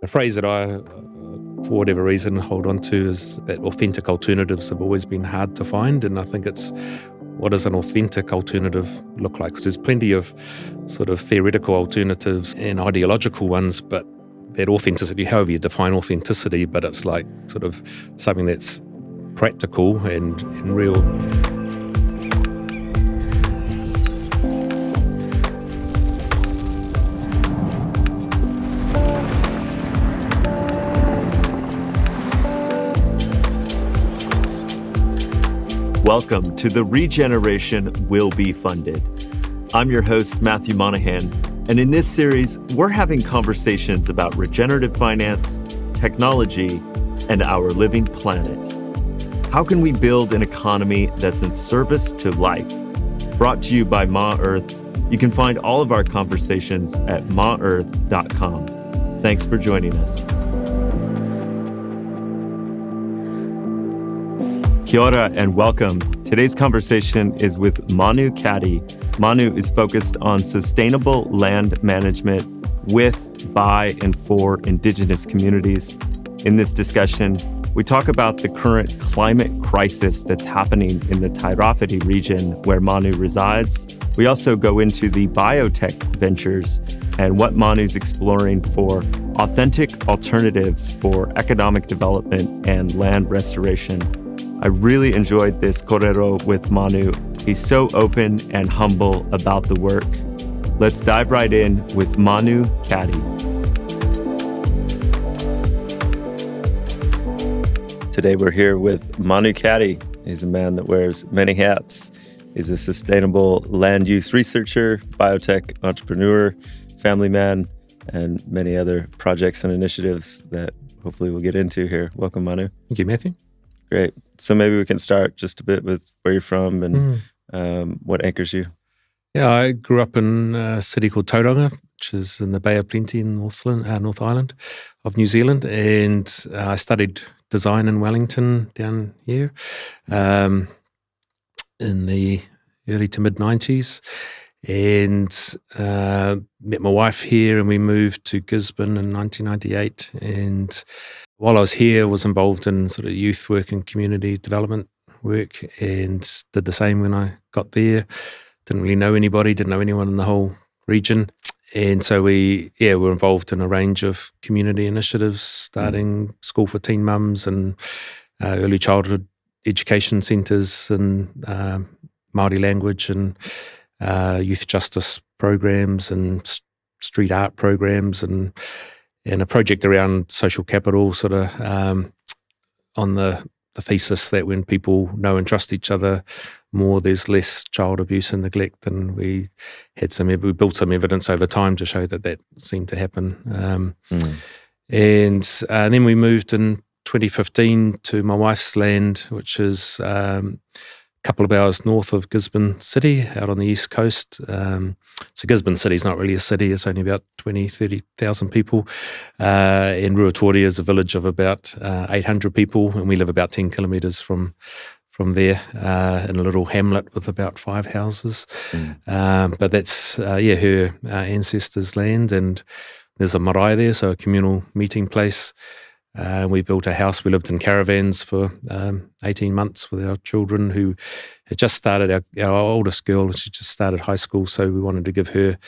A phrase that I, for whatever reason, hold on to is that authentic alternatives have always been hard to find. And I think it's, what does an authentic alternative look like? Because there's plenty of sort of theoretical alternatives and ideological ones, but that authenticity, however you define authenticity, but it's like sort of something that's practical and real. Welcome to the Regeneration Will Be Funded. I'm your host, Matthew Monahan, and in this series, we're having conversations about regenerative finance, technology, and our living planet. How can we build an economy that's in service to life? Brought to you by Ma Earth. You can find all of our conversations at maearth.com. Thanks for joining us. Kia ora and welcome. Today's conversation is with Manu Caddie. Manu is focused on sustainable land management with, by, and for Indigenous communities. In this discussion, we talk about the current climate crisis that's happening in the Tairāwhiti region where Manu resides. We also go into the biotech ventures and what Manu's exploring for authentic alternatives for economic development and land restoration. I really enjoyed this korero with Manu. He's so open and humble about the work. Let's dive right in with Manu Caddie. Today we're here with Manu Caddie. He's a man that wears many hats. He's a sustainable land use researcher, biotech entrepreneur, family man, and many other projects and initiatives that hopefully we'll get into here. Welcome, Manu. Thank you, Matthew. Great. So maybe we can start just a bit with where you're from and what anchors you. Yeah, I grew up in a city called Tauranga, which is in the Bay of Plenty in North Island of New Zealand. And I studied design in Wellington down here in the early to mid-90s. And met my wife here and we moved to Gisborne in 1998. And while I was here, I was involved in sort of youth work and community development work and did the same when I got there. Didn't really know anybody, didn't know anyone in the whole region. And so we were involved in a range of community initiatives, starting school for teen mums and early childhood education centres and Māori language and youth justice programs and street art programs and a project around social capital, sort of on the thesis that when people know and trust each other more, there's less child abuse and neglect. And we built some evidence over time to show that seemed to happen. And then we moved in 2015 to my wife's land, which is couple of hours north of Gisborne City, out on the east coast. So Gisborne City is not really a city, it's only about 30,000 people. And Ruatori is a village of about 800 people, and we live about 10 kilometres from there in a little hamlet with about 5 houses. But that's, her ancestors' land, and there's a marae there, so a communal meeting place. We built a house. We lived in caravans for 18 months with our children who had just started, our oldest girl, she just started high school, so we wanted to give her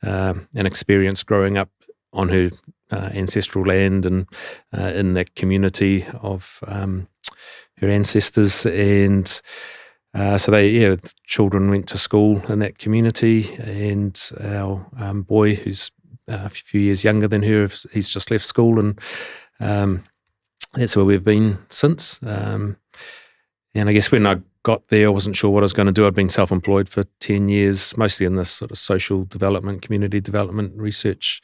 an experience growing up on her ancestral land and in that community of her ancestors. And so the children went to school in that community, and our boy, who's a few years younger than her, he's just left school, and that's where we've been since. And I guess when I got there, I wasn't sure what I was going to do. I'd been self-employed for 10 years, mostly in this sort of social development, community development research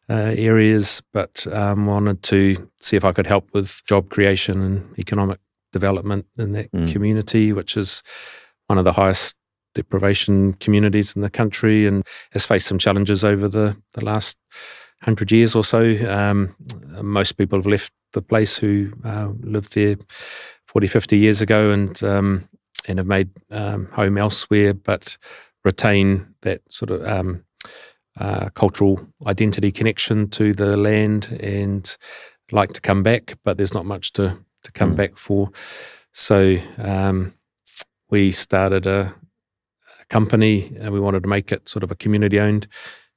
areas, but wanted to see if I could help with job creation and economic development in that community, which is one of the highest deprivation communities in the country and has faced some challenges over the last 100 years or so. Most people have left the place who lived there 40, 50 years ago and have made home elsewhere, but retain that sort of cultural identity connection to the land and like to come back, but there's not much to come back for. So we started a company, and we wanted to make it sort of a community-owned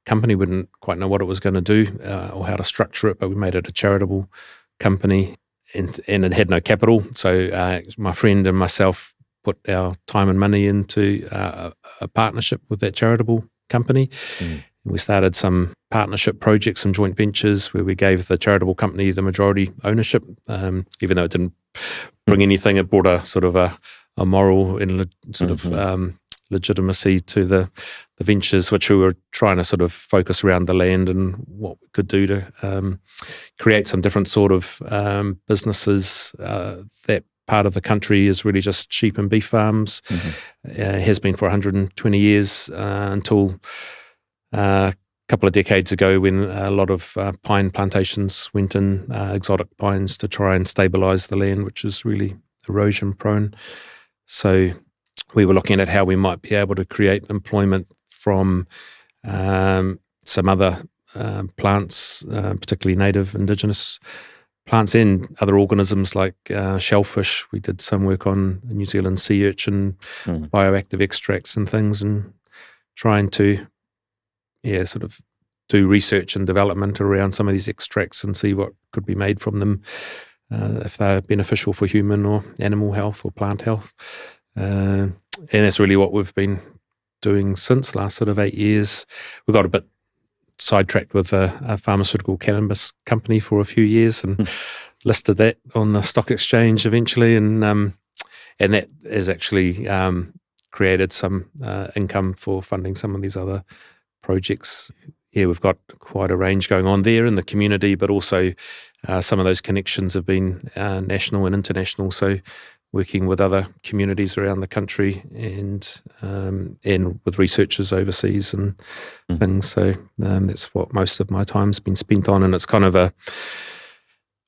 company. We didn't quite know what it was going to do or how to structure it, but we made it a charitable company, and it had no capital. So my friend and myself put our time and money into a partnership with that charitable company. We started some partnership projects, some joint ventures where we gave the charitable company the majority ownership, even though it didn't bring anything. It brought a sort of a moral and legitimacy to the ventures, which we were trying to sort of focus around the land and what we could do to create some different sort of businesses. That part of the country is really just sheep and beef farms. Has been for 120 years until a couple of decades ago, when a lot of pine plantations went in, exotic pines, to try and stabilise the land, which is really erosion prone. So we were looking at how we might be able to create employment from some other plants, particularly native indigenous plants and other organisms like shellfish. We did some work on New Zealand sea urchin, bioactive extracts and things, and trying to sort of do research and development around some of these extracts and see what could be made from them, if they're beneficial for human or animal health or plant health. And that's really what we've been doing since last sort of 8 years. We got a bit sidetracked with a pharmaceutical cannabis company for a few years and listed that on the stock exchange eventually, and that has actually created some income for funding some of these other projects. We've got quite a range going on there in the community, but also some of those connections have been national and international. So working with other communities around the country and with researchers overseas and things. So that's what most of my time's been spent on, and it's kind of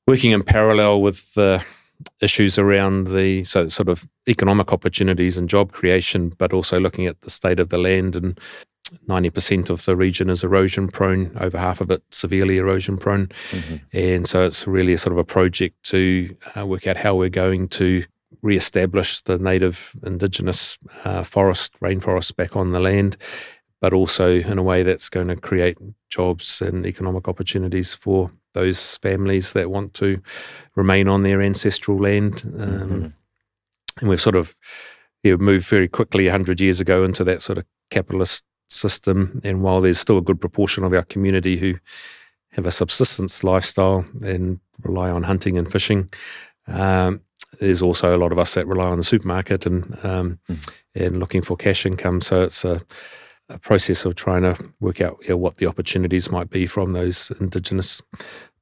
working in parallel with the issues around the sort of economic opportunities and job creation, but also looking at the state of the land. And 90% of the region is erosion prone, over half of it severely erosion prone. And so it's really a sort of a project to work out how we're going to re-establish the native indigenous rainforest back on the land, but also in a way that's going to create jobs and economic opportunities for those families that want to remain on their ancestral land. And we've sort of moved very quickly 100 years ago into that sort of capitalist system, and while there's still a good proportion of our community who have a subsistence lifestyle and rely on hunting and fishing, there's also a lot of us that rely on the supermarket and looking for cash income. So it's a process of trying to work out what the opportunities might be from those indigenous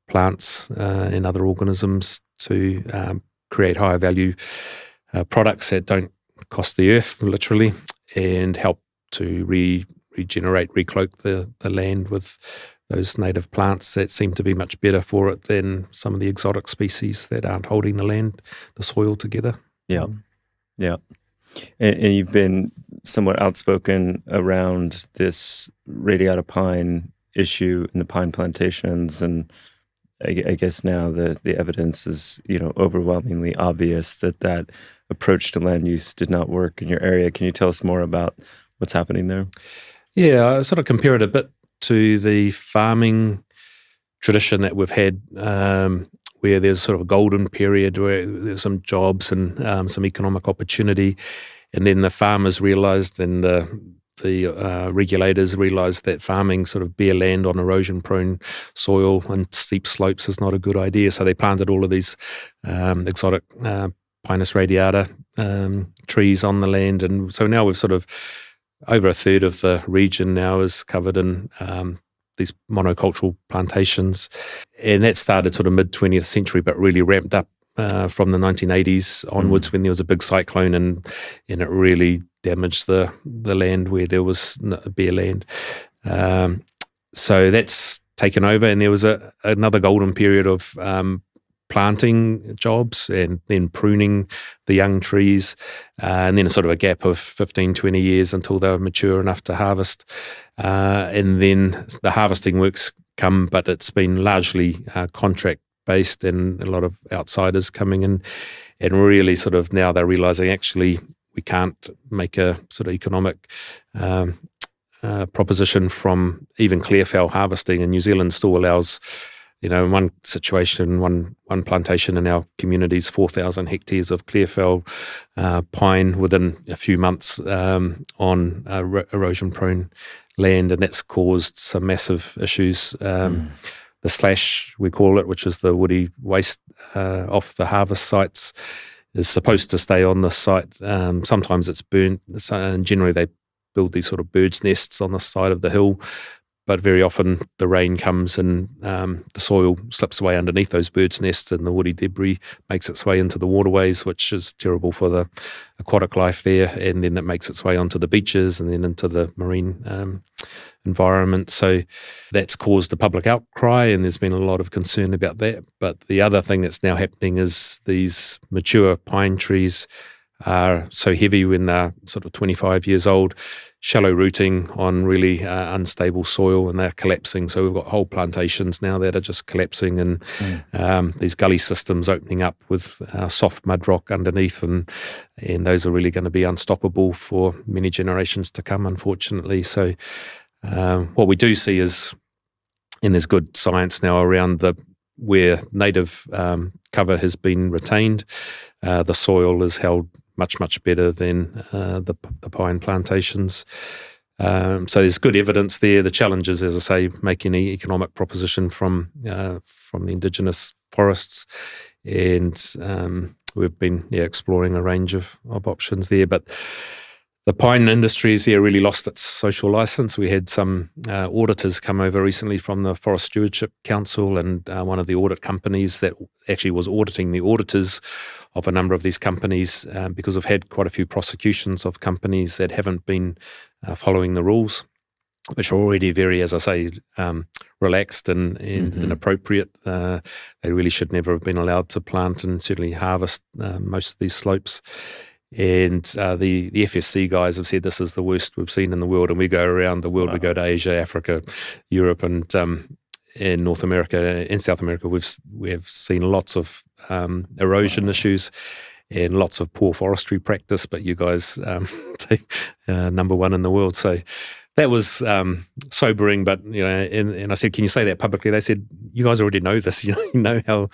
plants and other organisms to create higher value products that don't cost the earth, literally, and help to recloak the land with those native plants that seem to be much better for it than some of the exotic species that aren't holding the soil together. Yeah. And you've been somewhat outspoken around this radiata pine issue in the pine plantations, and I guess now the evidence is overwhelmingly obvious that approach to land use did not work in your area. Can you tell us more about what's happening there? Yeah, I sort of compare it a bit to the farming tradition that we've had, where there's sort of a golden period where there's some jobs and some economic opportunity, and then the farmers realised and the regulators realised that farming sort of bare land on erosion-prone soil and steep slopes is not a good idea. So they planted all of these exotic Pinus radiata trees on the land, and so now we've sort of over a third of the region now is covered in these monocultural plantations, and that started sort of mid-20th century, but really ramped up from the 1980s onwards when there was a big cyclone and it really damaged the land where there was bare land. So that's taken over, and there was another golden period of planting jobs and then pruning the young trees, and then sort of a gap of 15, 20 years until they were mature enough to harvest. And then the harvesting works come, but it's been largely contract based and a lot of outsiders coming in, and really sort of now they're realizing actually we can't make a sort of economic proposition from even clearfell harvesting. And New Zealand still allows, in one situation, one plantation in our communities, 4,000 hectares of clearfell pine within a few months on erosion-prone land, and that's caused some massive issues. The slash, we call it, which is the woody waste off the harvest sites, is supposed to stay on the site. Sometimes it's burnt, and generally they build these sort of birds' nests on the side of the hill. But very often the rain comes and the soil slips away underneath those birds' nests, and the woody debris makes its way into the waterways, which is terrible for the aquatic life there. And then it makes its way onto the beaches and then into the marine environment. So that's caused a public outcry, and there's been a lot of concern about that. But the other thing that's now happening is these mature pine trees are so heavy when they're sort of 25 years old, shallow rooting on really unstable soil, and they're collapsing. So we've got whole plantations now that are just collapsing, and these gully systems opening up with soft mud rock underneath, and those are really going to be unstoppable for many generations to come, unfortunately. So what we do see is, and there's good science now around where native cover has been retained, the soil is held much better than the pine plantations. So there's good evidence there. The challenge is, as I say, making an economic proposition from the Indigenous forests, and we've been exploring a range of options there. But the pine industry has really lost its social license. We had some auditors come over recently from the Forest Stewardship Council, and one of the audit companies that actually was auditing the auditors of a number of these companies, because we've had quite a few prosecutions of companies that haven't been following the rules, which are already very, as I say, relaxed and inappropriate. They really should never have been allowed to plant and certainly harvest most of these slopes. And the FSC guys have said this is the worst we've seen in the world. And we go around the world, wow. We go to Asia, Africa, Europe, and in North America and South America. We have seen lots of erosion issues and lots of poor forestry practice. But you guys take number one in the world. So that was sobering. But and I said, "Can you say that publicly?" They said, "You guys already know this. You know how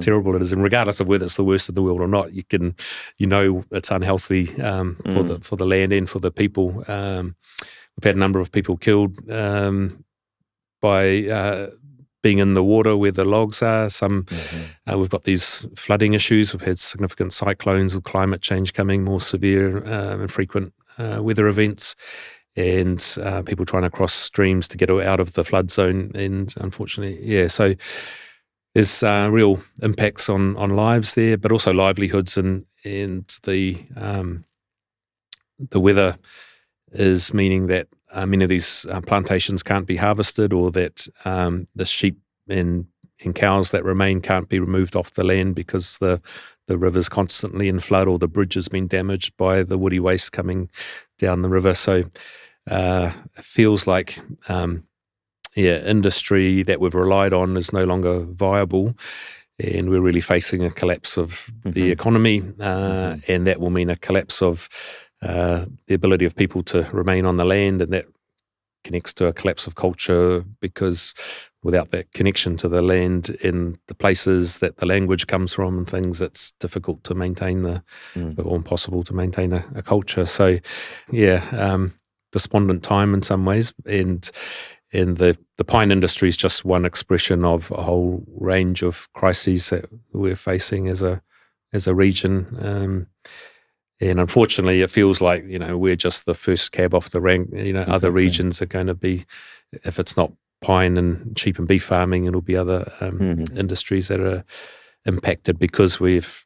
terrible it is, and regardless of whether it's the worst in the world or not, it's unhealthy for the land and for the people." We've had a number of people killed by being in the water where the logs are. We've got these flooding issues. We've had significant cyclones with climate change coming, more severe and frequent weather events, and people trying to cross streams to get out of the flood zone. And unfortunately, so there's real impacts on lives there, but also livelihoods, and the weather is meaning that many of these plantations can't be harvested, or that the sheep and cows that remain can't be removed off the land because the river's constantly in flood, or the bridge has been damaged by the woody waste coming down the river. So it feels like industry that we've relied on is no longer viable, and we're really facing a collapse of the economy, and that will mean a collapse of the ability of people to remain on the land, and that connects to a collapse of culture, because without that connection to the land in the places that the language comes from and things, it's difficult to maintain or impossible to maintain a culture. So despondent time in some ways, and the pine industry is just one expression of a whole range of crises that we're facing as a region. And unfortunately, it feels like we're just the first cab off the rank. Exactly. Other regions are going to be, if it's not pine and sheep and beef farming, it'll be other industries that are impacted because we've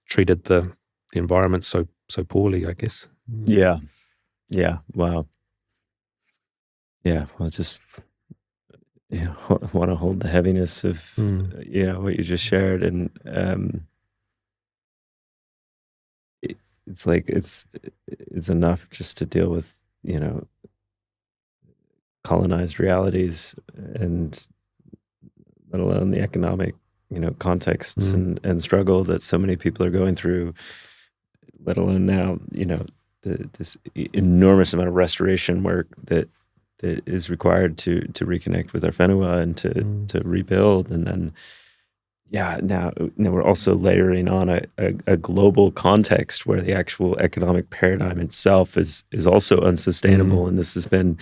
treated the environment so poorly, I guess. Yeah. Wow. Yeah. Well, just want to hold the heaviness of what you just shared, and it's like it's enough just to deal with colonized realities, and let alone the economic contexts and struggle that so many people are going through, let alone now this enormous amount of restoration work that is required to reconnect with our whenua and to rebuild. And then now we're also layering on a global context where the actual economic paradigm itself is also unsustainable. And this has been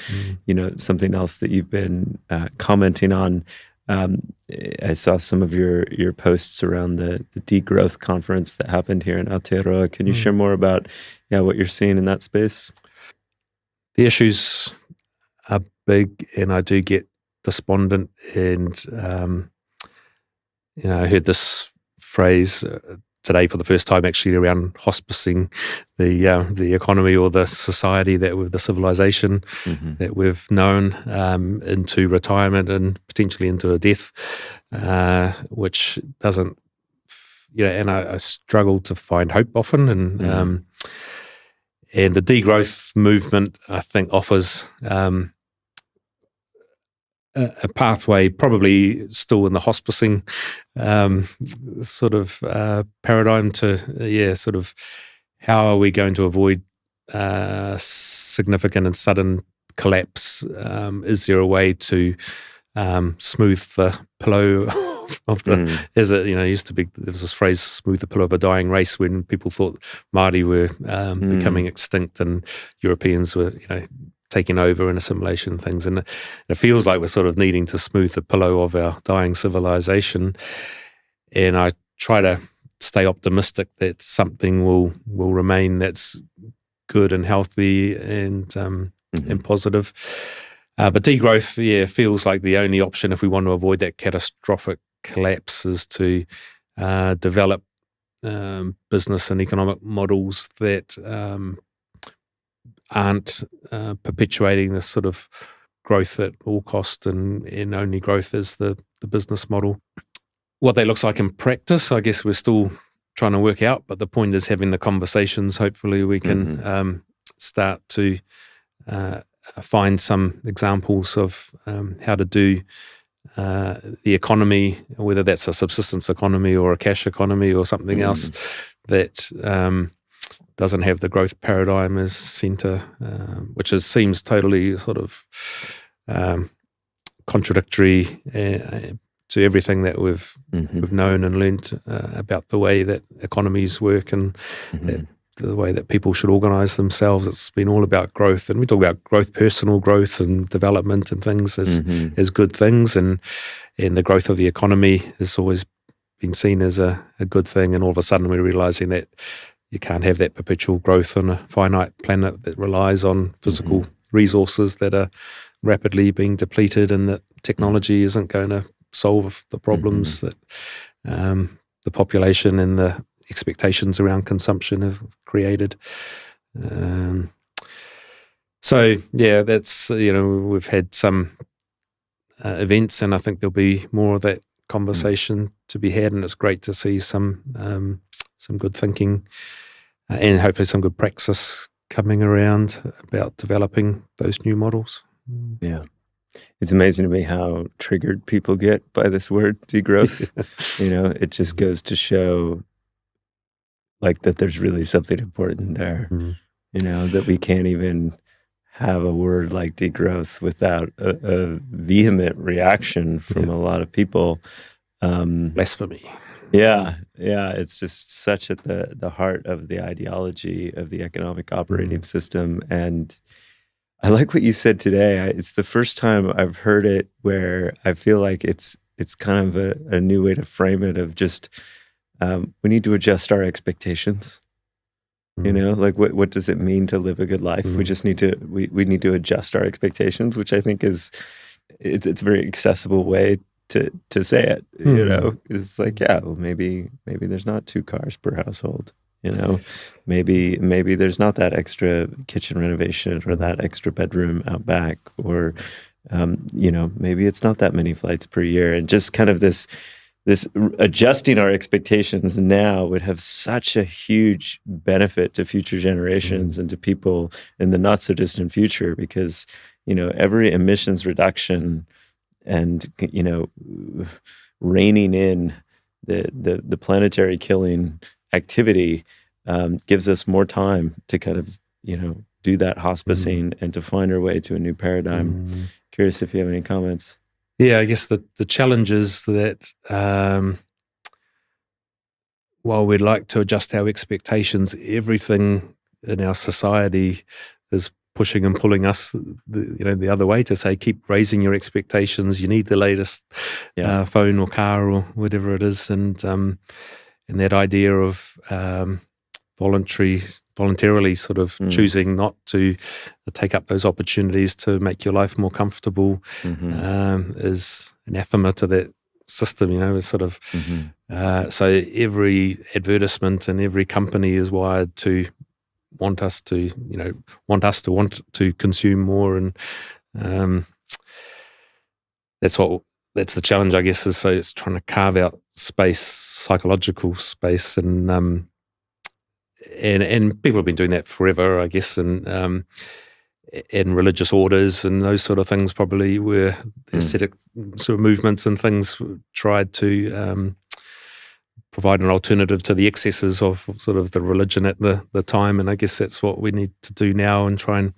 something else that you've been commenting on. I saw some of your posts around the degrowth conference that happened here in Aotearoa. Can you share more about what you're seeing in that space? The issues are big, and I do get despondent. And I heard this phrase today for the first time, actually, around hospicing the economy or the society the civilization that we've known into retirement and potentially into a death, which doesn't, and I struggle to find hope often. And and the degrowth movement, I think, offers a pathway, probably still in the hospicing sort of paradigm to, sort of how are we going to avoid significant and sudden collapse? Is there a way to smooth the pillow of the, as it, used to be, there was this phrase, smooth the pillow of a dying race, when people thought Māori were becoming extinct and Europeans were, taking over and assimilation and things. And it feels like we're sort of needing to smooth the pillow of our dying civilization. And I try to stay optimistic that something will remain that's good and healthy and positive. But degrowth, feels like the only option if we want to avoid that catastrophic collapse is to develop business and economic models that aren't perpetuating this sort of growth at all cost and only growth is the business model. What that looks like in practice, I guess we're still trying to work out, but the point is having the conversations. Hopefully we can start to find some examples of how to do the economy, whether that's a subsistence economy or a cash economy or something else that doesn't have the growth paradigm as centre, which seems totally sort of contradictory to everything that we've known and learnt about the way that economies work and the way that people should organise themselves. It's been all about growth, and we talk about growth, personal growth and development and things as good things, and the growth of the economy has always been seen as a good thing, and all of a sudden we're realising that you can't have that perpetual growth on a finite planet that relies on physical resources that are rapidly being depleted, and that technology isn't going to solve the problems that the population and the expectations around consumption have created. That's, we've had some events, and I think there'll be more of that conversation to be had, and it's great to see some good thinking and hopefully some good praxis coming around about developing those new models. Yeah. It's amazing to me how triggered people get by this word degrowth. It just goes to show like that there's really something important there, that we can't even have a word like degrowth without a vehement reaction from a lot of people. Blasphemy. Yeah. It's just such at the heart of the ideology of the economic operating system. And I like what you said today. It's the first time I've heard it where I feel like it's kind of a new way to frame it, of just we need to adjust our expectations. Like what does it mean to live a good life? We just need to we need to adjust our expectations, which I think it's a very accessible way to say it. It's like, maybe there's not 2 cars per household. Maybe there's not that extra kitchen renovation or that extra bedroom out back, or maybe it's not that many flights per year, and just kind of this adjusting our expectations now would have such a huge benefit to future generations and to people in the not so distant future, because every emissions reduction and reining in the planetary killing activity gives us more time to kind of do that hospicing and to find our way to a new paradigm. Curious if you have any comments. Yeah, I guess the challenge is that while we'd like to adjust our expectations, everything in our society is pushing and pulling us the other way to say, keep raising your expectations. You need the latest phone or car or whatever it is. And that idea of voluntarily sort of choosing not to take up those opportunities to make your life more comfortable is anathema to that system. Is sort of so every advertisement and every company is wired to want us to want to consume more, and that's the challenge, I guess. Is so it's trying to carve out space, psychological space, and people have been doing that forever, I guess, and religious orders and those sort of things probably were ascetic sort of movements and things tried to provide an alternative to the excesses of sort of the religion at the time. And I guess that's what we need to do now, and try and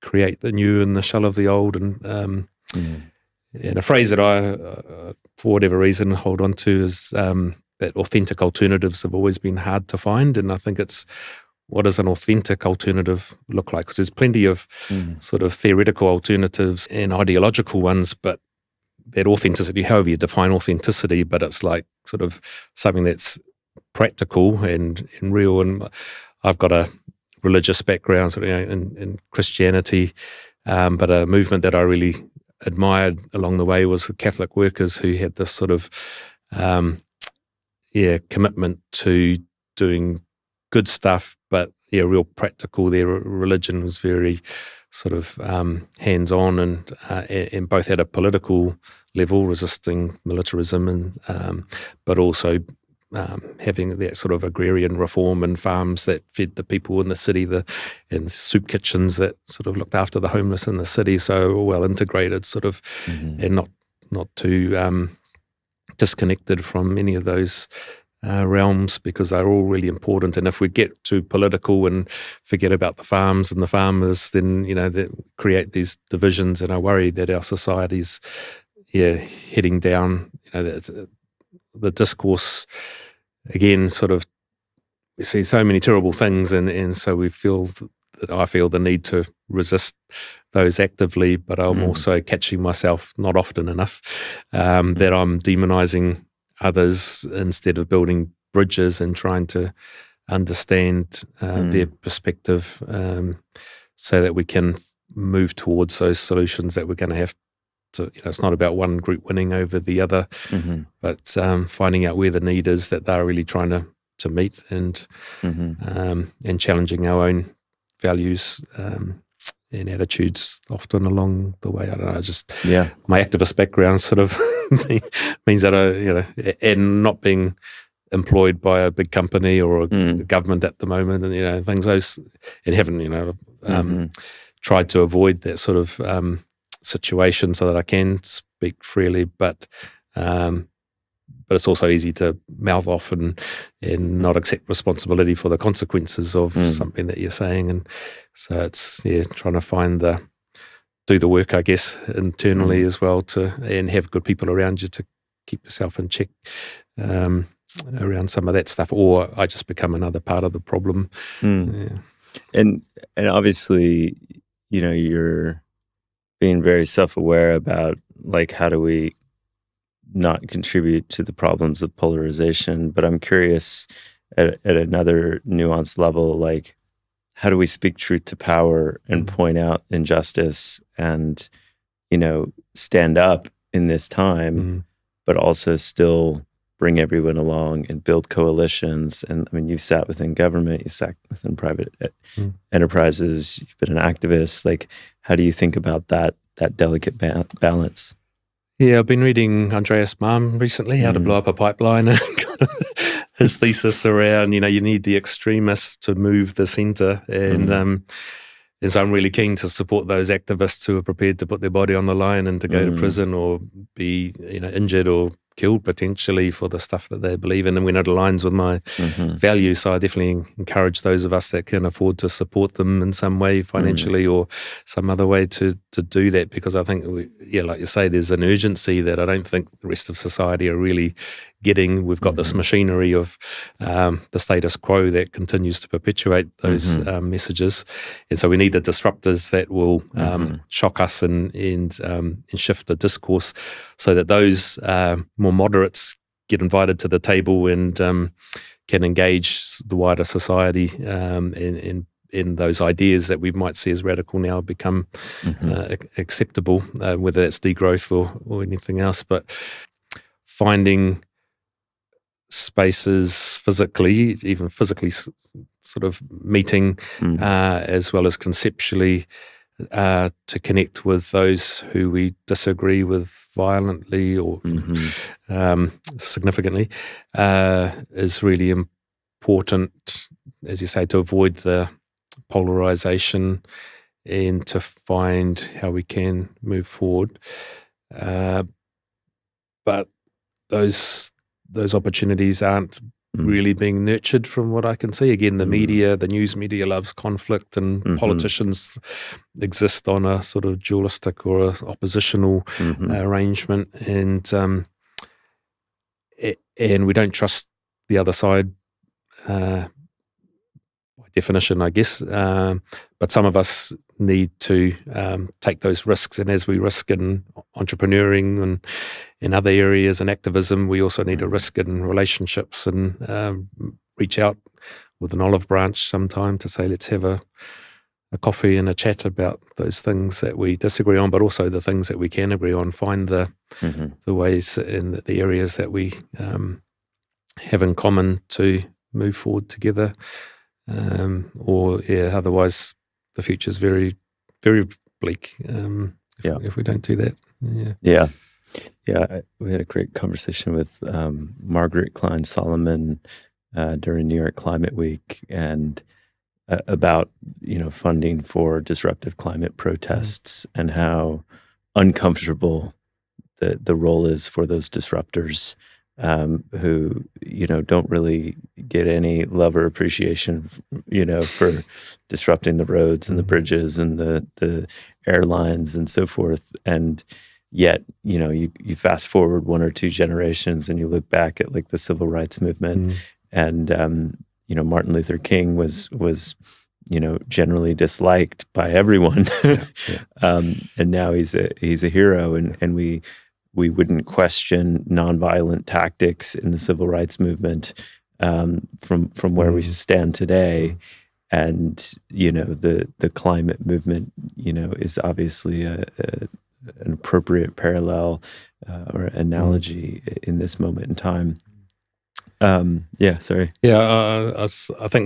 create the new and the shell of the old. And a phrase that I, for whatever reason, hold on to is that authentic alternatives have always been hard to find. And I think it's, what does an authentic alternative look like? Because there's plenty of sort of theoretical alternatives and ideological ones, but that authenticity, however you define authenticity, but it's like sort of something that's practical and real. And I've got a religious background sort of, in Christianity, but a movement that I really admired along the way was the Catholic workers, who had this sort of commitment to doing good stuff, but real practical. Their religion was very sort of hands-on, and both at a political level, resisting militarism, and but also having that sort of agrarian reform and farms that fed the people in the city, and soup kitchens that sort of looked after the homeless in the city. So well integrated, sort of, and not too disconnected from any of those realms, because they're all really important. And if we get too political and forget about the farms and the farmers, then that create these divisions. And I worry that our society's heading down. The discourse again, sort of, we see so many terrible things, and so I feel the need to resist those actively. But I'm also catching myself, not often enough, that I'm demonizing others instead of building bridges and trying to understand their perspective, so that we can move towards those solutions that we're going to have to. It's not about one group winning over the other, but finding out where the need is that they're really trying to meet, and challenging our own values and attitudes often along the way. I don't know, just my activist background sort of means that and not being employed by a big company or a government at the moment, and things those, and haven't tried to avoid that sort of situation so that I can speak freely, but it's also easy to mouth off and not accept responsibility for the consequences of something that you're saying. And so it's trying to do the work, I guess, internally as well, and have good people around you to keep yourself in check around some of that stuff, or I just become another part of the problem. And obviously, you're being very self-aware about, like, how do we not contribute to the problems of polarization. But I'm curious at another nuanced level, like, how do we speak truth to power and point out injustice and, stand up in this time, but also still bring everyone along and build coalitions? And I mean, you've sat within government, you've sat within private enterprises, you've been an activist. Like, how do you think about that that delicate balance. Yeah, I've been reading Andreas Malm recently, How to Blow Up a Pipeline, and his thesis around, you need the extremists to move the centre. And so I'm really keen to support those activists who are prepared to put their body on the line and to go to prison or be injured or killed potentially for the stuff that they believe in, and when it aligns with my values. So I definitely encourage those of us that can afford to support them in some way financially or some other way to do that, because I think, like you say, there's an urgency that I don't think the rest of society are really getting. We've got this machinery of the status quo that continues to perpetuate those messages, and so we need the disruptors that will shock us and shift the discourse so that those more moderates get invited to the table and can engage the wider society in those ideas that we might see as radical now become acceptable, whether it's degrowth or anything else. But finding spaces physically, even physically sort of meeting, as well as conceptually, to connect with those who we disagree with violently or significantly, is really important, as you say, to avoid the polarization and to find how we can move forward. But those opportunities aren't really being nurtured from what I can see. Again, the news media loves conflict, and politicians exist on a sort of dualistic or a oppositional arrangement, and we don't trust the other side by definition, I guess. But some of us need to take those risks, and as we risk in entrepreneuring and in other areas and activism, we also need to risk in relationships and reach out with an olive branch sometime to say, let's have a coffee and a chat about those things that we disagree on, but also the things that we can agree on. Find the ways in the areas that we have in common to move forward together. Otherwise the future's very, very bleak if we don't do that. We had a great conversation with Margaret Klein Solomon during New York Climate Week, and about funding for disruptive climate protests and how uncomfortable the role is for those disruptors who don't really get any love or appreciation for disrupting the roads and the bridges and the airlines and so forth. And yet you fast forward one or two generations and you look back at like the civil rights movement, and Martin Luther King was generally disliked by everyone. And now he's a hero, and we wouldn't question nonviolent tactics in the civil rights movement from where we stand today. And the climate movement is obviously an appropriate parallel or analogy in this moment in time. I think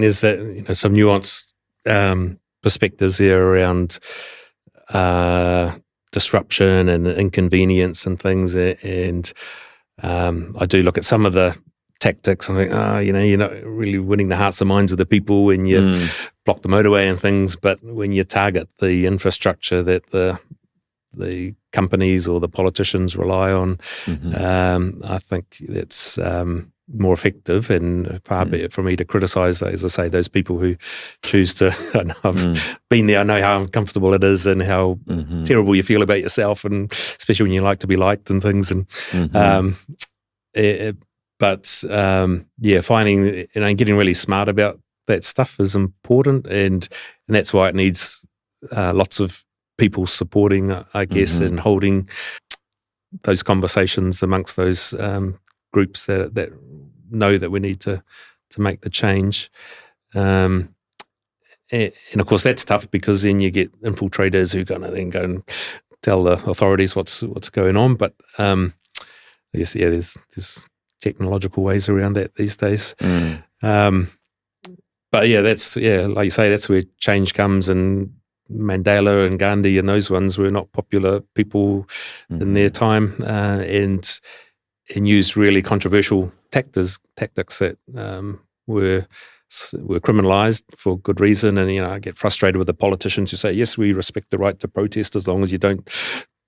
there's some nuanced perspectives there around disruption and inconvenience and things, and I do look at some of the tactics. I think, you're not really winning the hearts and minds of the people when you block the motorway and things, but when you target the infrastructure that the companies or the politicians rely on, I think that's more effective, and far be it for me to criticise, as I say, those people who choose to. I've been there, I know how uncomfortable it is and how terrible you feel about yourself, and especially when you like to be liked and things. And finding getting really smart about that stuff is important, and that's why it needs lots of people supporting, I guess, and holding those conversations amongst those groups that know that we need to make the change. And of course that's tough, because then you get infiltrators who are going to then go and tell the authorities what's going on. But I guess there's technological ways around that these days. But that's like you say, that's where change comes, and Mandela and Gandhi and those ones were not popular people in their time, and used really controversial tactics that were criminalized for good reason. And I get frustrated with the politicians who say, yes, we respect the right to protest as long as you don't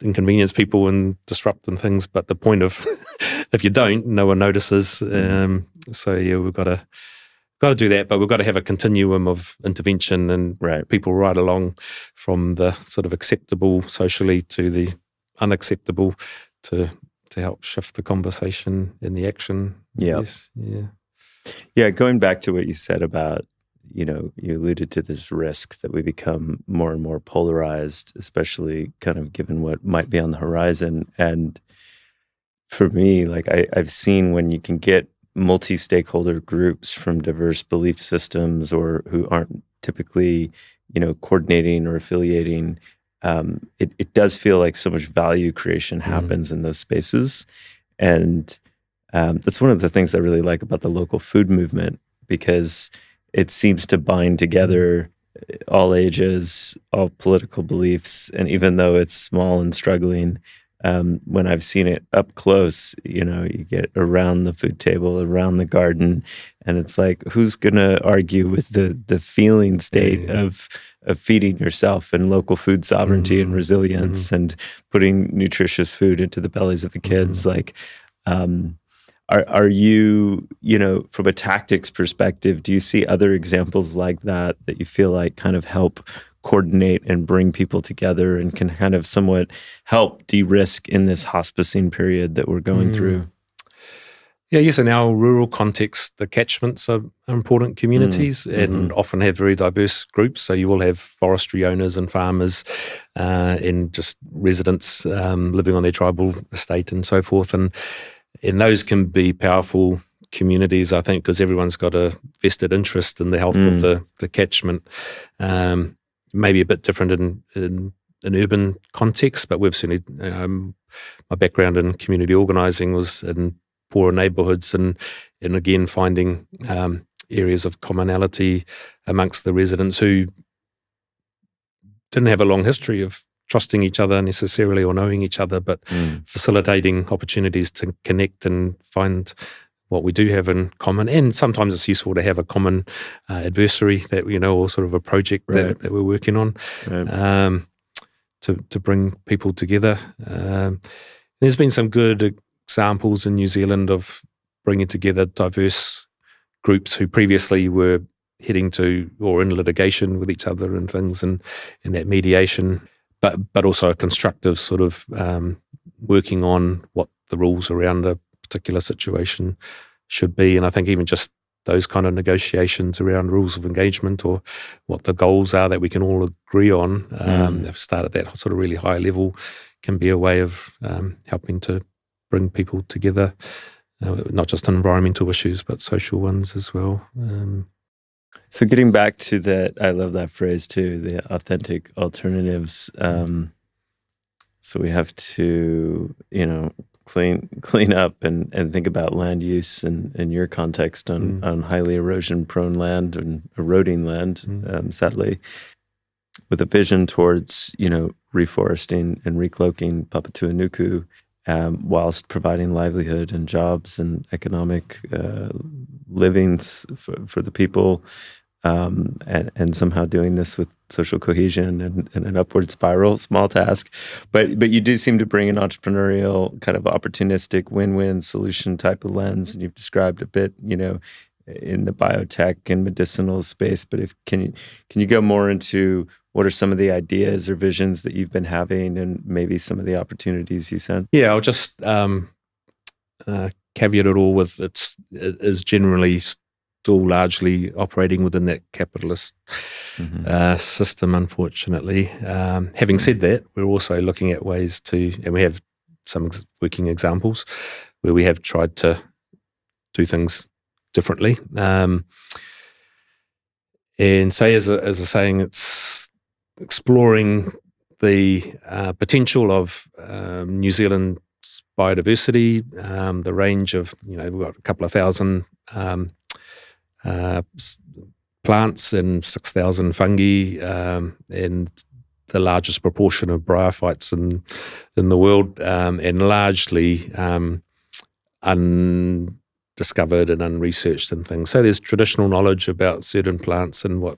inconvenience people and disrupt and things. But the point of if you don't, no one notices. So yeah, we've got to do that, but we've got to have a continuum of intervention and people right along from the sort of acceptable socially to the unacceptable to help shift the conversation and the action. Yes. Yeah. Going back to what you said about, you alluded to this risk that we become more and more polarized, especially kind of given what might be on the horizon. And for me, like I've seen when you can get multi-stakeholder groups from diverse belief systems or who aren't typically, coordinating or affiliating, it does feel like so much value creation happens in those spaces. And that's one of the things I really like about the local food movement, because it seems to bind together all ages, all political beliefs. And even though it's small and struggling, when I've seen it up close, you get around the food table, around the garden, and it's like, who's going to argue with the feeling state of feeding yourself and local food sovereignty and resilience and putting nutritious food into the bellies of the kids? Like, are you, from a tactics perspective, do you see other examples like that you feel like kind of help coordinate and bring people together and can kind of somewhat help de-risk in this hospicing period that we're going through? Yeah, yes, in our rural context, the catchments are important communities and often have very diverse groups. So you will have forestry owners and farmers and just residents living on their tribal estate and so forth. And those can be powerful communities, I think, because everyone's got a vested interest in the health of the catchment. Maybe a bit different in urban context, but we've certainly, my background in community organising was in poorer neighbourhoods and again finding areas of commonality amongst the residents who didn't have a long history of trusting each other necessarily or knowing each other, but facilitating opportunities to connect and find what we do have in common. And sometimes it's useful to have a common adversary that, or sort of a project that we're working on to bring people together. There's been some good examples in New Zealand of bringing together diverse groups who previously were heading to or in litigation with each other and things, and in that mediation, but also a constructive sort of working on what the rules around a particular situation should be. And I think even just those kind of negotiations around rules of engagement or what the goals are that we can all agree on, start at that sort of really high level, can be a way of helping to bring people together, not just on environmental issues, but social ones as well. So getting back to that, I love that phrase too, the authentic alternatives. So we have to, clean up and think about land use in your context on highly erosion-prone land and eroding land, sadly, with a vision towards, reforesting and recloaking Papatūānuku, whilst providing livelihood and jobs and economic livings for the people, and somehow doing this with social cohesion and an upward spiral. Small task, but you do seem to bring an entrepreneurial kind of opportunistic win-win solution type of lens, and you've described a bit, in the biotech and medicinal space. But can you go more into what are some of the ideas or visions that you've been having, and maybe some of the opportunities you sense? Yeah, I'll just caveat it all with it is generally still largely operating within that capitalist system, unfortunately. Having said that, we're also looking at ways to, and we have some working examples where we have tried to do things differently. And so as a saying, it's exploring the potential of New Zealand's biodiversity, the range of, we've got a couple of thousand plants and 6,000 fungi, and the largest proportion of bryophytes in the world, and largely undiscovered and unresearched and things. So there's traditional knowledge about certain plants and what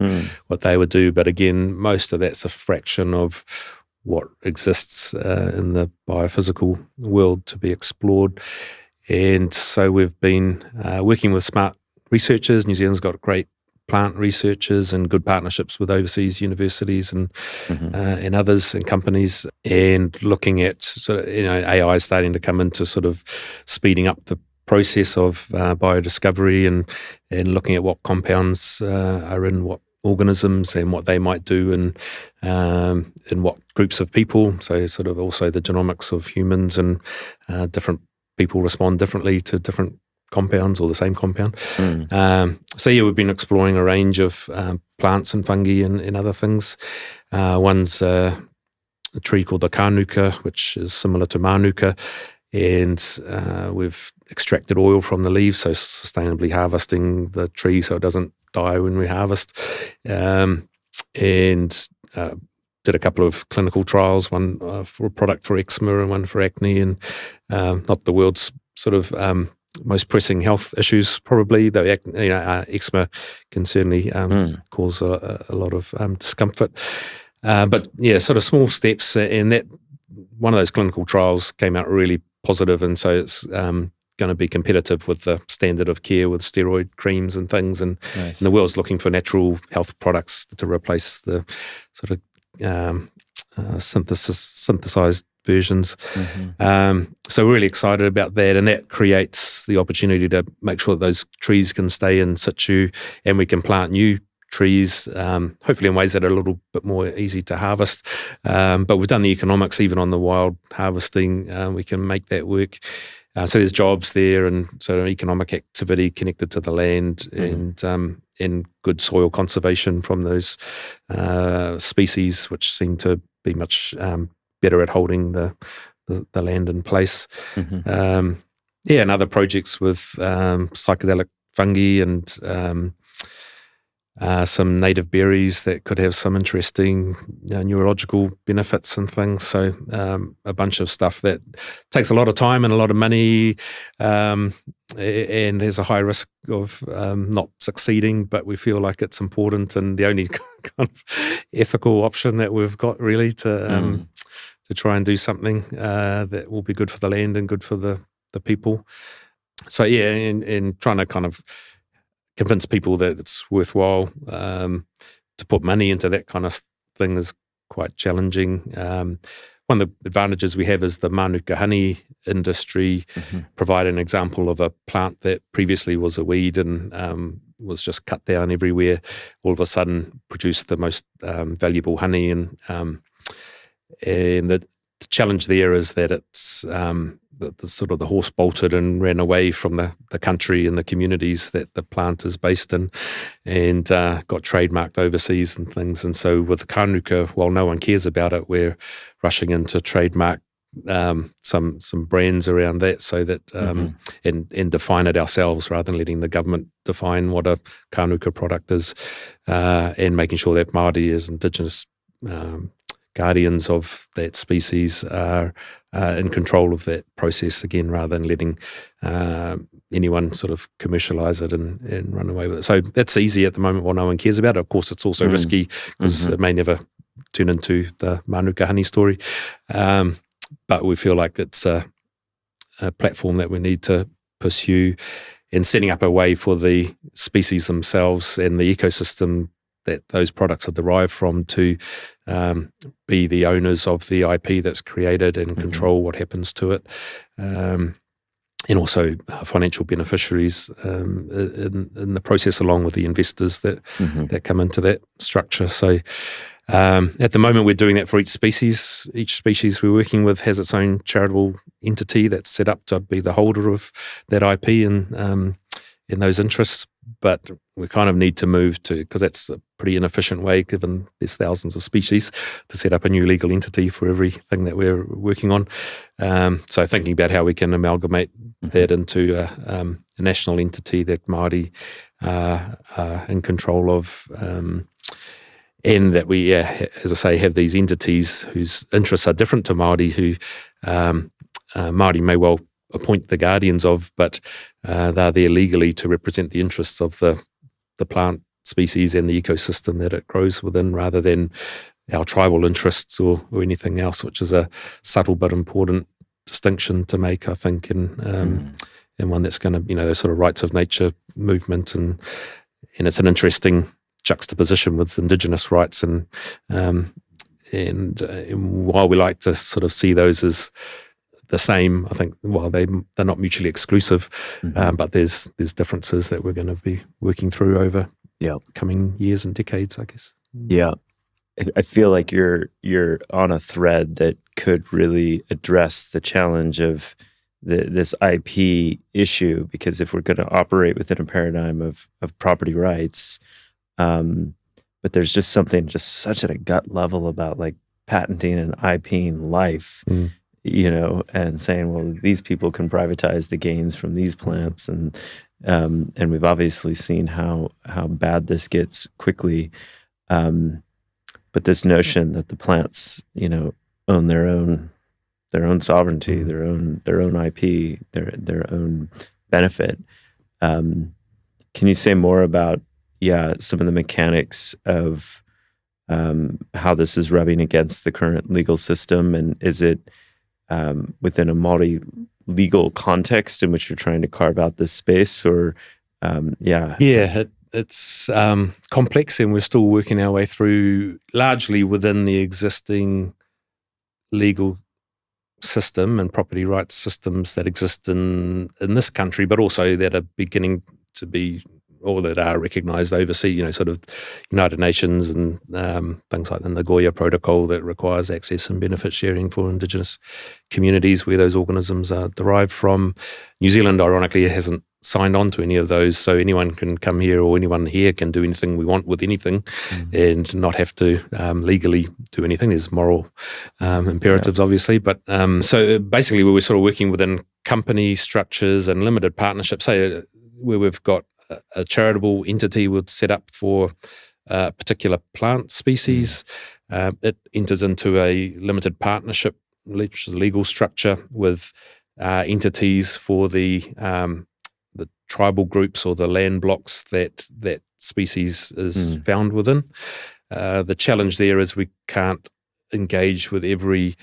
they would do, but again, most of that's a fraction of what exists in the biophysical world to be explored. And so we've been working with smart researchers. New Zealand's got great plant researchers and good partnerships with overseas universities and others and companies, and looking at sort of, AI is starting to come into sort of speeding up the process of biodiscovery and looking at what compounds are in what organisms and what they might do and in what groups of people. So sort of also the genomics of humans, and different people respond differently to different compounds or the same compound. So yeah, we've been exploring a range of plants and fungi and other things. One's a tree called the Kānuka, which is similar to Manuka, and we've extracted oil from the leaves, so sustainably harvesting the tree so it doesn't die when we harvest. And did a couple of clinical trials, one for a product for eczema and one for acne, and not the world's sort of most pressing health issues, probably, though eczema can certainly cause a lot of discomfort. But yeah, sort of small steps, and that one of those clinical trials came out really positive, and so it's going to be competitive with the standard of care with steroid creams and things, and, and the world's looking for natural health products to replace the sort of synthesized versions. So we're really excited about that, and that creates the opportunity to make sure that those trees can stay in situ, and we can plant new trees, hopefully in ways that are a little bit more easy to harvest. But we've done the economics even on the wild harvesting. We can make that work. So there's jobs there, and sort of economic activity connected to the land, and good soil conservation from those species, which seem to be much better at holding the land in place. And other projects with psychedelic fungi and some native berries that could have some interesting neurological benefits and things. So a bunch of stuff that takes a lot of time and a lot of money, and has a high risk of not succeeding, but we feel like it's important, and the only kind of ethical option that we've got really to try and do something that will be good for the land and good for the people. So yeah, and trying to kind of convince people that it's worthwhile to put money into that kind of thing is quite challenging. One of the advantages we have is the Manuka honey industry provide an example of a plant that previously was a weed and was just cut down everywhere, all of a sudden produced the most valuable honey. And the challenge there is that it's the sort of the horse bolted and ran away from the country and the communities that the plant is based in, and got trademarked overseas and things. And so with the Kānuka, while no one cares about it, we're rushing in to trademark some brands around that, so that and define it ourselves rather than letting the government define what a Kānuka product is, and making sure that Māori as Indigenous guardians of that species are in control of that process again, rather than letting anyone sort of commercialise it and run away with it. So that's easy at the moment while no one cares about it. Of course, it's also risky because it may never turn into the Manuka honey story. But we feel like it's a platform that we need to pursue, in setting up a way for the species themselves and the ecosystem that those products are derived from to be the owners of the IP that's created and control what happens to it, and also financial beneficiaries in the process, along with the investors that come into that structure. So at the moment we're doing that for each species. Each species we're working with has its own charitable entity that's set up to be the holder of that IP and in those interests. But we kind of need to move to, because that's a pretty inefficient way, given there's thousands of species, to set up a new legal entity for everything that we're working on. So thinking about how we can amalgamate that into a national entity that Māori are in control of, and that we, as I say, have these entities whose interests are different to Māori, who Māori may well appoint the guardians of, but they're there legally to represent the interests of the plant species and the ecosystem that it grows within, rather than our tribal interests or anything else, which is a subtle but important distinction to make, I think, and one that's going to, those sort of rights of nature movement, and it's an interesting juxtaposition with Indigenous rights, and while we like to sort of see those as the same, I think while they're not mutually exclusive, but there's differences that we're going to be working through over coming years and decades, I guess. Yeah. I feel like you're on a thread that could really address the challenge of this IP issue, because if we're going to operate within a paradigm of property rights, but there's just something such at a gut level about like patenting and IPing life, and saying, well, these people can privatize the gains from these plants, and we've obviously seen how bad this gets quickly. But this notion that the plants, own their own sovereignty, their own IP, their own benefit. Can you say more about some of the mechanics of how this is rubbing against the current legal system, and is it within a Māori legal context in which you're trying to carve out this space, or It's complex, and we're still working our way through, largely within the existing legal system and property rights systems that exist in this country, but also that are beginning to be, or that are recognised overseas, sort of United Nations and things like the Nagoya Protocol that requires access and benefit sharing for Indigenous communities where those organisms are derived from. New Zealand, ironically, hasn't signed on to any of those, so anyone can come here, or anyone here can do anything we want with anything, and not have to legally do anything. There's moral imperatives, obviously, but so basically we were sort of working within company structures and limited partnerships, say where we've got a charitable entity would set up for a particular plant species. It enters into a limited partnership, which is a legal structure, with entities for the tribal groups or the land blocks that species is found within. The challenge there is we can't engage with every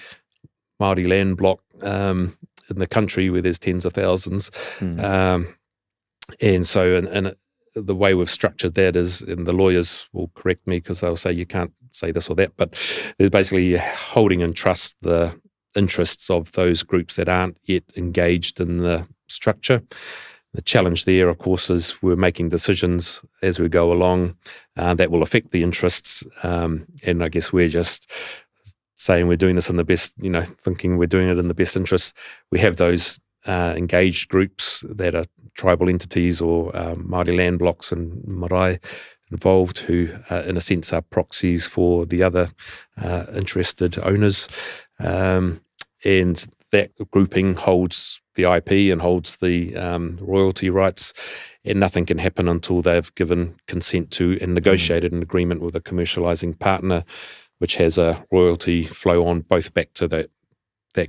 Māori land block in the country where there's tens of thousands. And so and the way we've structured that is, and the lawyers will correct me because they'll say you can't say this or that, but they're basically holding in trust the interests of those groups that aren't yet engaged in the structure. The challenge there, of course, is we're making decisions as we go along that will affect the interests, and I guess we're just saying we're doing this in the best, thinking we're doing it in the best interest. We have those engaged groups that are tribal entities or Māori land blocks and marae involved, who in a sense are proxies for the other interested owners, and that grouping holds the IP and holds the royalty rights, and nothing can happen until they've given consent to and negotiated an agreement with a commercialising partner, which has a royalty flow on both back to that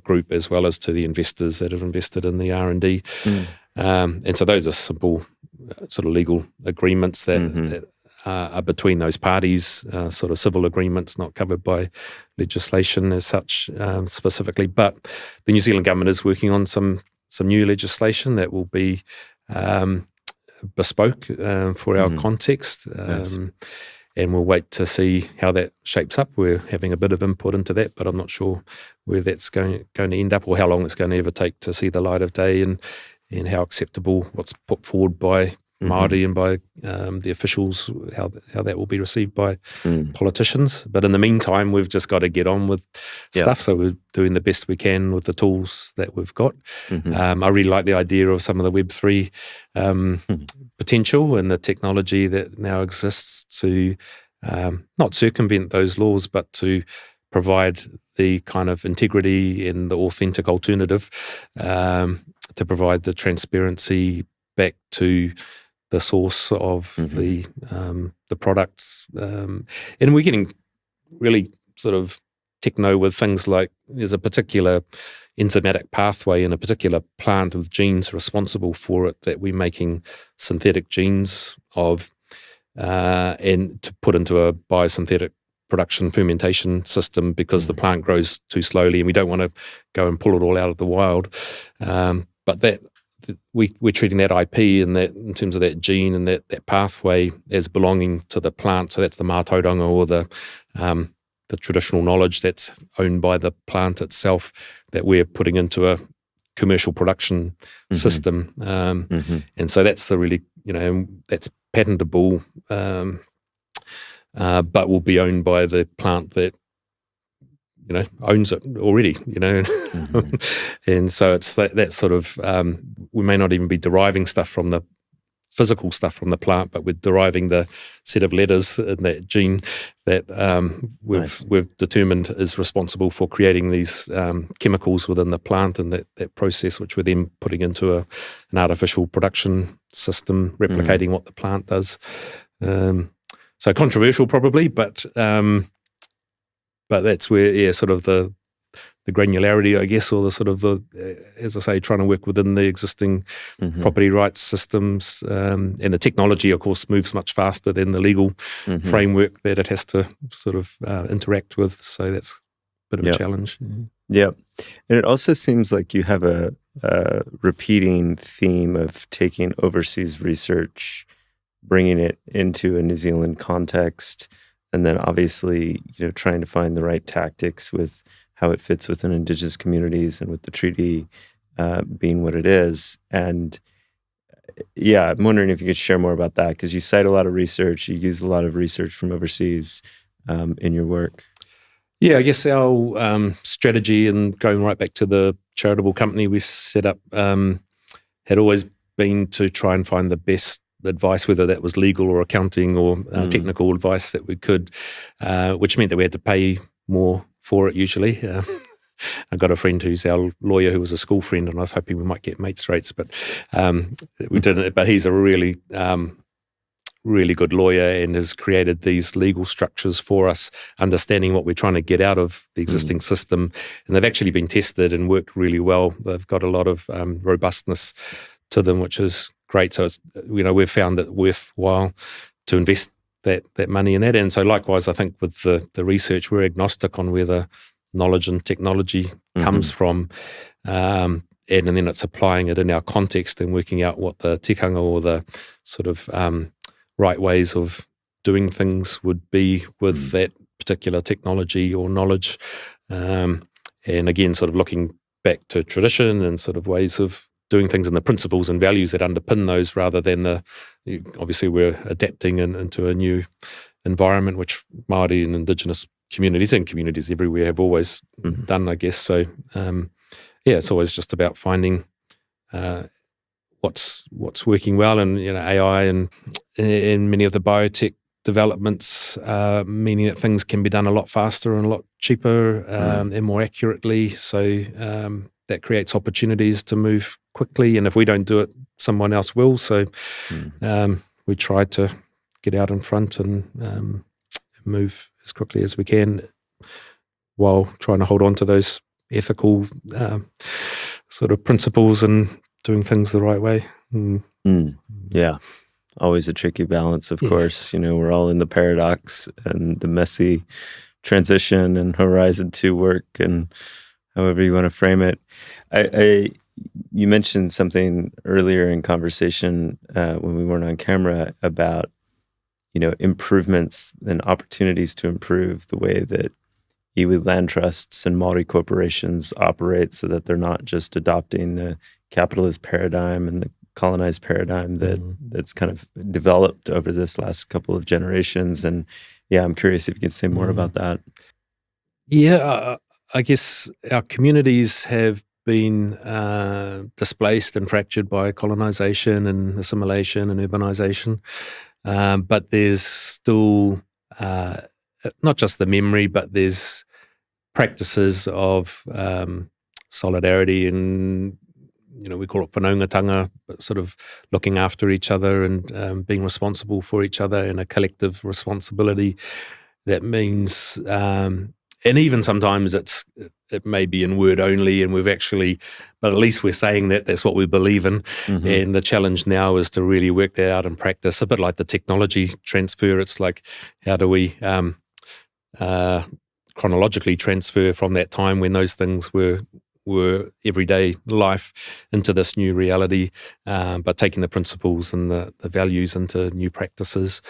group as well as to the investors that have invested in the R&D. And so those are simple sort of legal agreements that are between those parties, sort of civil agreements not covered by legislation as such specifically. But the New Zealand government is working on some new legislation that will be bespoke for our context. Yes. And we'll wait to see how that shapes up. We're having a bit of input into that, but I'm not sure where that's going to end up, or how long it's going to ever take to see the light of day, and how acceptable what's put forward by Māori and by the officials, how that will be received by politicians. But in the meantime, we've just got to get on with stuff. So we're doing the best we can with the tools that we've got. I really like the idea of some of the Web3 potential and the technology that now exists to not circumvent those laws, but to provide the kind of integrity and the authentic alternative, to provide the transparency back to the source of the products, and we're getting really sort of techno with things like there's a particular enzymatic pathway in a particular plant with genes responsible for it that we're making synthetic genes of, and to put into a biosynthetic production fermentation system because the plant grows too slowly and we don't want to go and pull it all out of the wild. But that we're treating that IP in terms of that gene and that pathway as belonging to the plant. So that's the mātauranga, or the traditional knowledge that's owned by the plant itself that we're putting into a commercial production system. And so that's the really, that's patentable, but will be owned by the plant that, owns it already, And so it's that sort of, we may not even be deriving stuff from the physical stuff from the plant, but we're deriving the set of letters in that gene that we've determined is responsible for creating these chemicals within the plant, and that process, which we're then putting into an artificial production system, replicating what the plant does. So controversial probably, but that's where, sort of the granularity, I guess, or the sort of as I say, trying to work within the existing property rights systems, and the technology, of course, moves much faster than the legal framework that it has to sort of interact with. So that's a bit of a challenge. Yeah. And it also seems like you have a repeating theme of taking overseas research, bringing it into a New Zealand context, and then obviously, trying to find the right tactics with how it fits within Indigenous communities and with the treaty being what it is. And I'm wondering if you could share more about that, because you cite a lot of research, you use a lot of research from overseas in your work. Yeah, I guess our strategy, and going right back to the charitable company we set up, had always been to try and find the best advice, whether that was legal or accounting or technical advice that we could, which meant that we had to pay more for it usually. I got a friend who's our lawyer who was a school friend, and I was hoping we might get mates rates, but we didn't. But he's a really, really good lawyer and has created these legal structures for us, understanding what we're trying to get out of the existing system. And they've actually been tested and worked really well. They've got a lot of robustness to them, which is great. So it's, we've found it worthwhile to invest that money in that. And so likewise, I think with the research, we're agnostic on where the knowledge and technology comes from. And then it's applying it in our context and working out what the tikanga or the sort of right ways of doing things would be with that particular technology or knowledge. And again, sort of looking back to tradition and sort of ways of doing things and the principles and values that underpin those, rather than obviously we're adapting into a new environment, which Māori and Indigenous communities and communities everywhere have always done, I guess. So, it's always just about finding what's working well, and AI and many of the biotech developments, meaning that things can be done a lot faster and a lot cheaper and more accurately. So that creates opportunities to move quickly, and if we don't do it, someone else will. So we try to get out in front and move as quickly as we can, while trying to hold on to those ethical sort of principles and doing things the right way. Yeah, always a tricky balance, of course. We're all in the paradox and the messy transition and Horizon 2 work, and however you want to frame it. You mentioned something earlier in conversation when we weren't on camera about, improvements and opportunities to improve the way that iwi land trusts and Māori corporations operate, so that they're not just adopting the capitalist paradigm and the colonized paradigm that's kind of developed over this last couple of generations. And I'm curious if you could say more about that. Yeah, I guess our communities have been displaced and fractured by colonization and assimilation and urbanization. But there's still not just the memory, but there's practices of solidarity and we call it whanaungatanga, but sort of looking after each other and being responsible for each other in a collective responsibility. That means, and even sometimes it may be in word only, and but at least we're saying that that's what we believe in. Mm-hmm. And the challenge now is to really work that out in practice, a bit like the technology transfer. It's like, how do we chronologically transfer from that time when those things were everyday life into this new reality, but taking the principles and the values into new practices.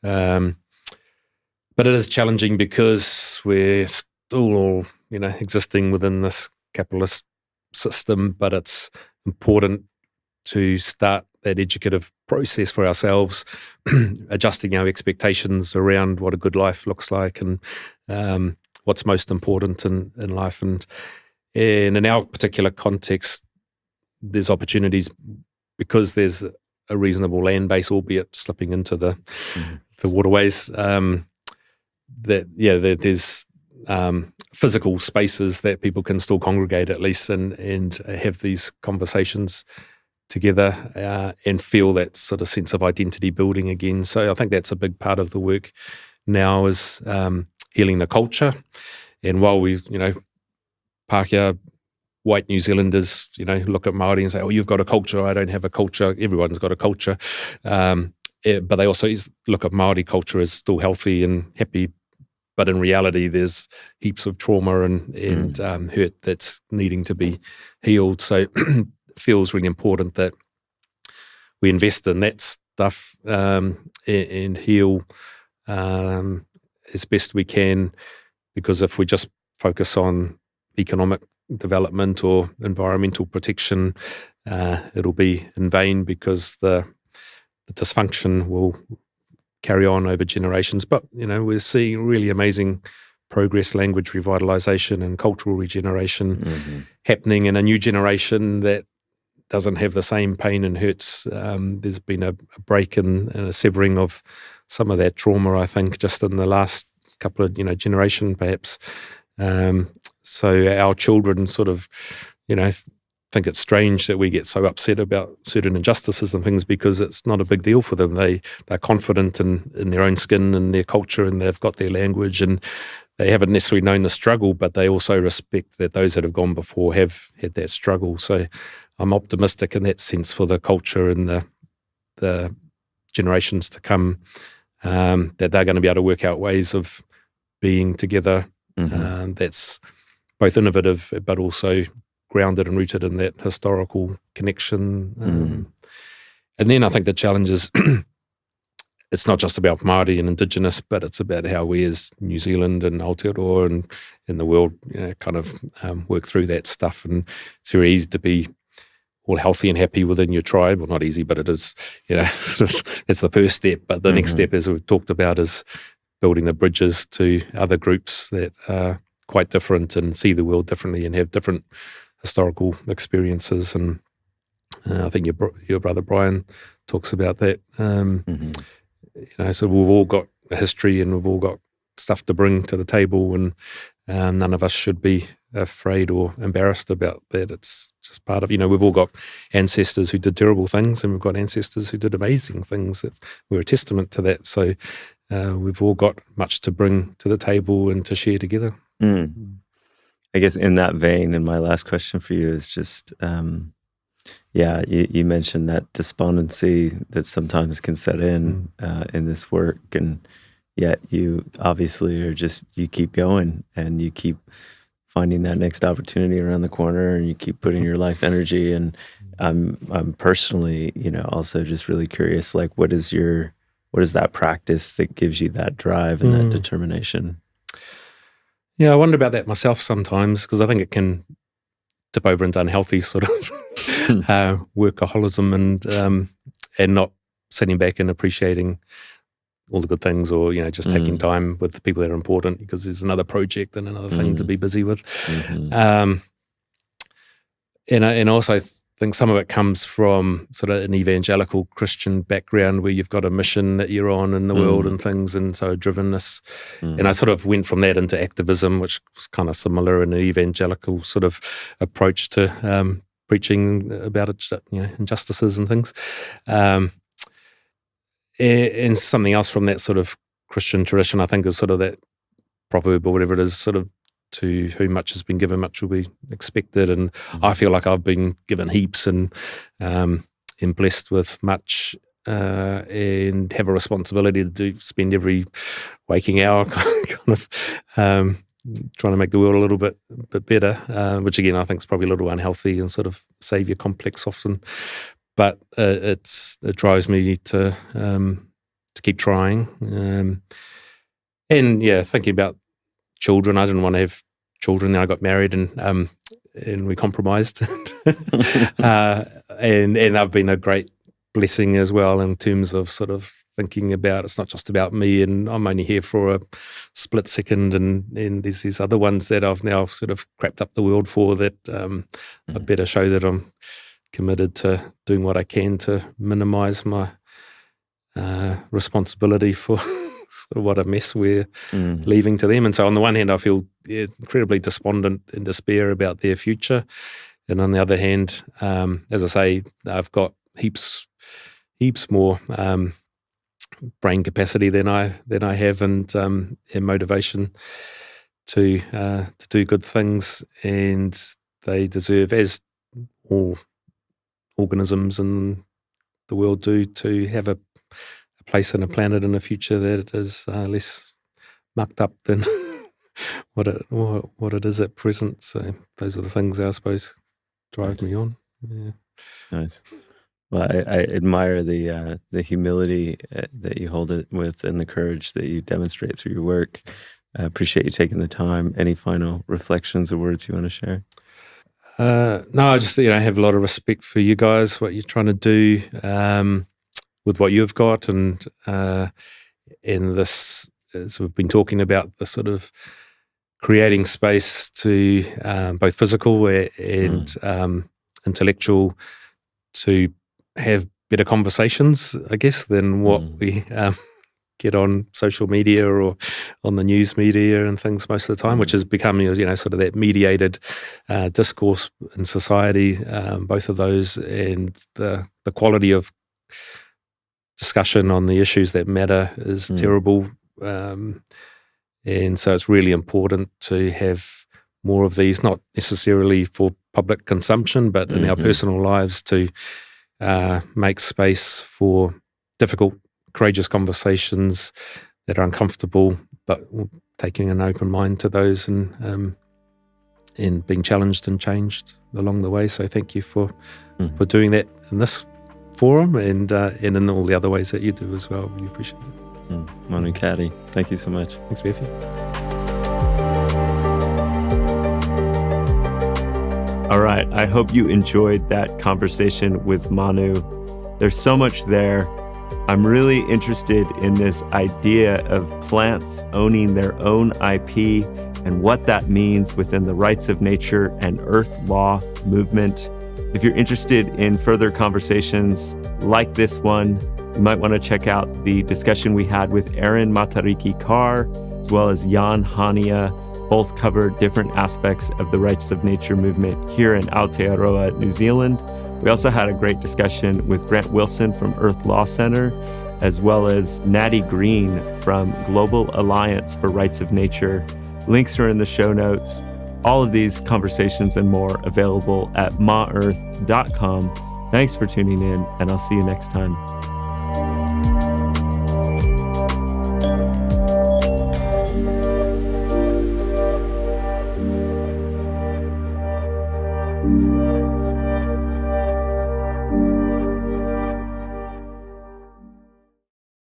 But it is challenging because we're still all, existing within this capitalist system, but it's important to start that educative process for ourselves, adjusting our expectations around what a good life looks like and what's most important in life. And in our particular context, there's opportunities because there's a reasonable land base, albeit slipping into the waterways. There's physical spaces that people can still congregate at least and have these conversations together and feel that sort of sense of identity building again. So I think that's a big part of the work now is healing the culture. And while we, Pākehā, white New Zealanders, look at Māori and say, oh, you've got a culture, I don't have a culture. Everyone's got a culture. But they also look at Māori culture as still healthy and happy. But in reality, there's heaps of trauma and hurt that's needing to be healed. So it feels really important that we invest in that stuff and heal as best we can, because if we just focus on economic development or environmental protection, it'll be in vain because the dysfunction will carry on over generations. But, we're seeing really amazing progress, language revitalization and cultural regeneration happening in a new generation that doesn't have the same pain and hurts. There's been a break and a severing of some of that trauma, I think, just in the last couple of, generation perhaps. So our children sort of, think it's strange that we get so upset about certain injustices and things because it's not a big deal for them. They're confident in their own skin and their culture, and they've got their language, and they haven't necessarily known the struggle, but they also respect that those that have gone before have had that struggle. So I'm optimistic in that sense for the culture and the generations to come, that they're going to be able to work out ways of being together. That's both innovative but also grounded and rooted in that historical connection. And then I think the challenge is it's not just about Māori and Indigenous, but it's about how we as New Zealand and Aotearoa and in the world kind of work through that stuff. And it's very easy to be all healthy and happy within your tribe. Well, not easy, but it is, sort of, that's the first step. But the next step, as we've talked about, is building the bridges to other groups that are quite different and see the world differently and have different historical experiences. And I think your brother Brian talks about that. So we've all got a history and we've all got stuff to bring to the table, and none of us should be afraid or embarrassed about that. It's just part of, we've all got ancestors who did terrible things, and we've got ancestors who did amazing things that were a testament to that. So we've all got much to bring to the table and to share together. I guess in that vein, and my last question for you is just, you mentioned that despondency that sometimes can set in this work, and yet you obviously you keep going and you keep finding that next opportunity around the corner, and you keep putting your life energy. And I'm personally, also just really curious, like what is that practice that gives you that drive and that determination? Yeah, I wonder about that myself sometimes, because I think it can tip over into unhealthy sort of workaholism and not sitting back and appreciating all the good things, or just taking time with the people that are important, because there's another project and another thing to be busy with. And I also think some of it comes from sort of an evangelical Christian background where you've got a mission that you're on in the world and things, and so drivenness. And I sort of went from that into activism, which was kind of similar in an evangelical sort of approach to preaching about it, injustices and things. And something else from that sort of Christian tradition, I think, is sort of that proverb or whatever it is, sort of, to whom much has been given, much will be expected. And I feel like I've been given heaps and blessed with much, and have a responsibility to spend every waking hour kind of trying to make the world a little bit better, which again I think is probably a little unhealthy and sort of saviour complex often. But it drives me to keep trying. And yeah, thinking about children, I didn't want to have children. Then I got married and we compromised. And I've been a great blessing as well in terms of sort of thinking about it's not just about me and I'm only here for a split second, and there's these other ones that I've now sort of crapped up the world for that I better show that I'm committed to doing what I can to minimise my responsibility for sort of what a mess we're leaving to them. And so on the one hand, I feel incredibly despondent and despair about their future. And on the other hand, as I say, I've got heaps more brain capacity than I have, and motivation to do good things. And they deserve, as all organisms in the world do, to have a place in a planet and a future that is less mucked up than what it is at present. So those are the things I suppose drive me on. Yeah. Nice. Well, I admire the humility that you hold it with and the courage that you demonstrate through your work. I appreciate you taking the time. Any final reflections or words you want to share? No, I just have a lot of respect for you guys, what you're trying to do with what you've got, and in this, as we've been talking about, the sort of creating space to both physical and intellectual to have better conversations, I guess, than what we get on social media or on the news media and things most of the time, which has become, sort of that mediated discourse in society, both of those, and the quality of discussion on the issues that matter is terrible. And so it's really important to have more of these, not necessarily for public consumption, but in our personal lives, to make space for difficult, courageous conversations that are uncomfortable, but taking an open mind to those and being challenged and changed along the way. So thank you for doing that in this forum and in all the other ways that you do as well. We appreciate it. Manu Caddie, thank you so much. Thanks, Matthew. All right, I hope you enjoyed that conversation with Manu. There's so much there. I'm really interested in this idea of plants owning their own IP and what that means within the rights of nature and earth law movement. If you're interested in further conversations like this one, you might want to check out the discussion we had with Aaron Matariki-Carr, as well as Jan Hania. Both cover different aspects of the rights of nature movement here in Aotearoa, New Zealand. We also had a great discussion with Grant Wilson from Earth Law Center, as well as Natty Green from Global Alliance for Rights of Nature. Links are in the show notes. All of these conversations and more available at maearth.com. Thanks for tuning in, and I'll see you next time.